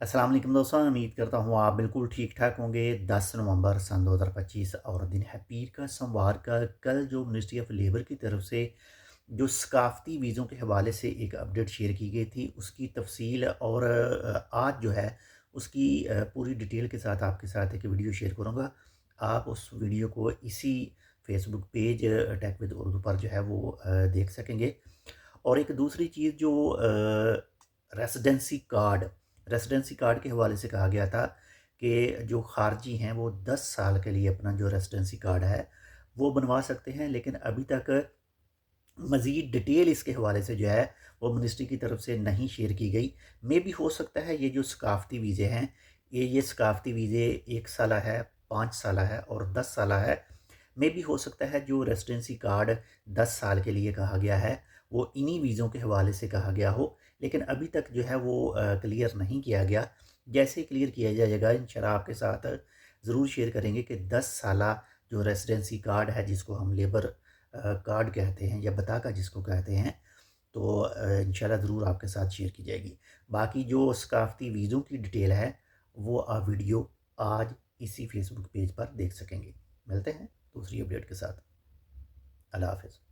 अस्सलाम वालेकुम दोस्तों, उम्मीद करता हूँ आप बिल्कुल ठीक ठाक होंगे। 10 नवंबर सन 2025 और दिन है पीर का, सोमवार का। कल जो मिनिस्ट्री ऑफ लेबर की तरफ से जो सकाफ़ती वीज़ों के हवाले से एक अपडेट शेयर की गई थी, उसकी तफसील और आज जो है उसकी पूरी डिटेल के साथ आपके साथ एक वीडियो शेयर करूँगा। आप उस वीडियो को इसी Facebook page tech with Urdu पर जो है वो देख सकेंगे। और एक दूसरी चीज़ जो रेसिडेंसी कार्ड रेसिडेंसी कार्ड के हवाले से कहा गया था कि जो खारजी हैं वो 10 साल के लिए अपना जो रेसिडेंसी कार्ड है वो बनवा सकते हैं, लेकिन अभी तक मज़ीद डिटेल इसके हवाले से जो है वो मिनिस्ट्री की तरफ से नहीं शेयर की गई। मे भी हो सकता है ये जो सकाफ़ती वीज़े हैं, ये सकाफ़ती वीज़े 1 साला है, 5 साला है और 10 साला है। मे भी हो सकता है जो रेसिडेंसी कार्ड 10 साल के लिए कहा गया है वो इन्हीं वीज़ों के हवाले से कहा गया हो, लेकिन अभी तक जो है वो क्लियर नहीं किया गया। जैसे ही क्लियर किया जाएगा इंशाल्लाह आपके साथ ज़रूर शेयर करेंगे कि 10 साला जो रेसिडेंसी कार्ड है, जिसको हम लेबर कार्ड कहते हैं या बताका जिसको कहते हैं, तो इंशाल्लाह ज़रूर आपके साथ शेयर की जाएगी। बाकी जो सकाफ़ती वीज़ों की डिटेल है वो आप वीडियो आज इसी फेसबुक पेज पर देख सकेंगे। मिलते हैं दूसरी अपडेट के साथ। अल्लाह हाफ़िज़।